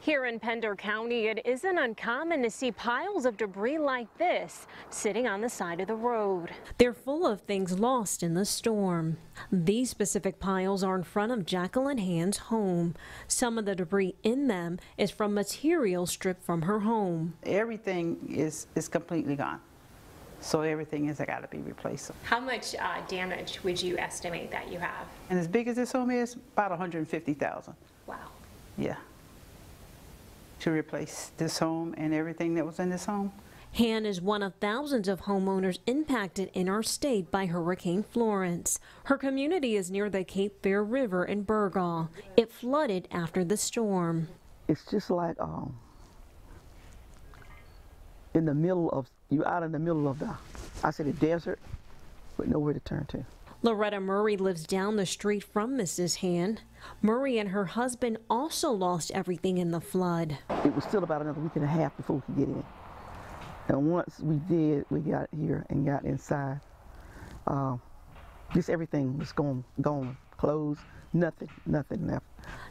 Here in Pender County, it isn't uncommon to see piles of debris like this sitting on the side of the road. They're full of things lost in the storm. These specific piles are in front of Jacqueline Hand's home. Some of the debris in them is from material stripped from her home. Everything is completely gone. So everything has got to be replaced. How much damage would you estimate that you have? And as big as this home is, about $150,000. Wow. Yeah. To replace this home and everything that was in this home. Han is one of thousands of homeowners impacted in our state by Hurricane Florence. Her community is near the Cape Fear River in Burgaw. It flooded after the storm. It's just like in the middle of, you're out in the middle of the desert with nowhere to turn to. Loretta Murray lives down the street from Mrs. Han. Murray and her husband also lost everything in the flood. It was still about another week and a half before we could get in. And once we did, we got here and got inside. Just everything was gone, clothes, nothing left.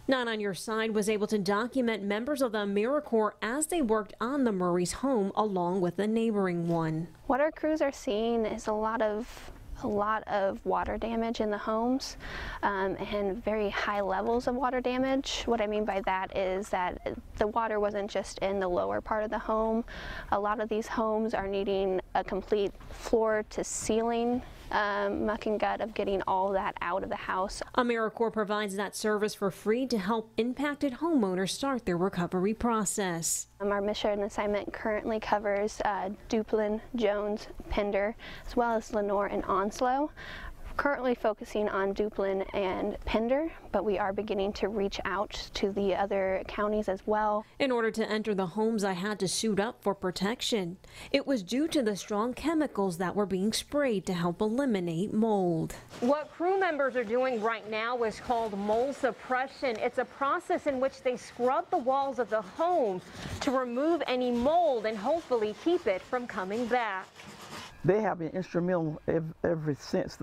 Nine on Your Side was able to document members of the AmeriCorps as they worked on the Murray's home along with the neighboring one. What our crews are seeing is a lot of water damage in the homes and very high levels of water damage. What I mean by that is that the water wasn't just in the lower part of the home. A lot of these homes are needing a complete floor to ceiling muck and gut of getting all that out of the house. AmeriCorps provides that service for free to help impacted homeowners start their recovery process. Our mission assignment currently covers Duplin, Jones, Pender, as well as Lenoir and Onslow. Currently focusing on Duplin and Pender, but we are beginning to reach out to the other counties as well. In order to enter the homes, I had to suit up for protection. It was due to the strong chemicals that were being sprayed to help eliminate mold. What crew members are doing right now is called mold suppression. It's a process in which they scrub the walls of the home to remove any mold and hopefully keep it from coming back. They have been instrumental ever since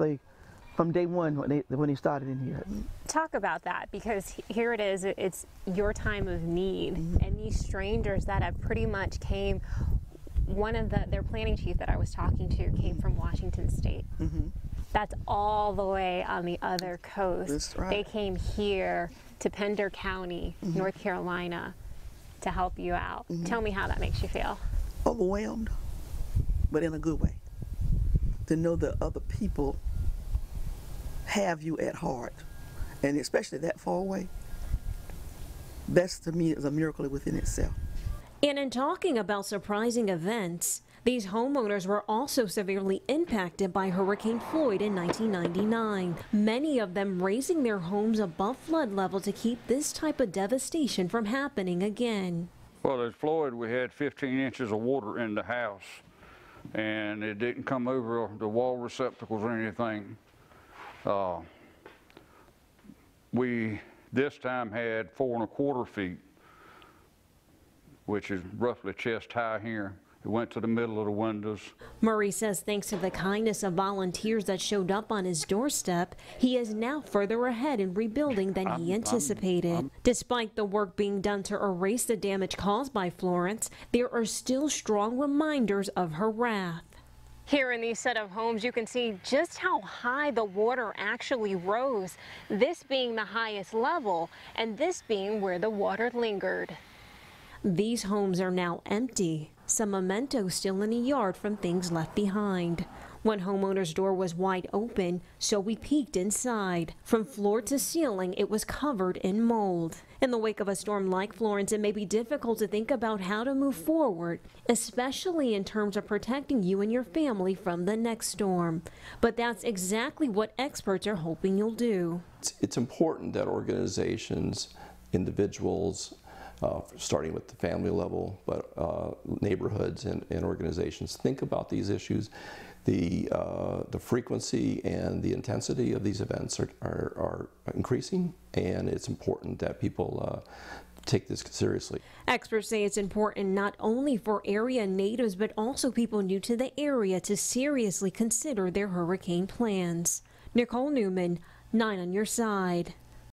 from day one when they started in here. Talk about that, because here it is, it's your time of need, and these strangers that have pretty much came, their planning chief that I was talking to came from Washington State. That's all the way on the other coast. That's right. They came here to Pender County, North Carolina, to help you out. Tell me how that makes you feel. Overwhelmed, but in a good way. To know that other people have you at heart, and especially that far away, that's to me is a miracle within itself. And in talking about surprising events, these homeowners were also severely impacted by Hurricane Floyd in 1999. Many of them raising their homes above flood level to keep this type of devastation from happening again. Well, at Floyd, we had 15 inches of water in the house, and it didn't come over the wall receptacles or anything. We this time had 4 1/4 feet, which is roughly chest high here. It went to the middle of the windows. Murray says thanks to the kindness of volunteers that showed up on his doorstep, he is now further ahead in rebuilding than he anticipated. Despite the work being done to erase the damage caused by Florence, there are still strong reminders of her wrath. Here in these set of homes, you can see just how high the water actually rose, this being the highest level, and this being where the water lingered. These homes are now empty, some mementos still in the yard from things left behind. One homeowner's door was wide open, so we peeked inside. From floor to ceiling, it was covered in mold. In the wake of a storm like Florence, it may be difficult to think about how to move forward, especially in terms of protecting you and your family from the next storm. But that's exactly what experts are hoping you'll do. It's important that organizations, individuals, starting with the family level, but neighborhoods and organizations think about these issues. The frequency and the intensity of these events are increasing, and it's important that people take this seriously. Experts say it's important not only for area natives, but also people new to the area to seriously consider their hurricane plans. Nicole Newman, 9 on Your Side.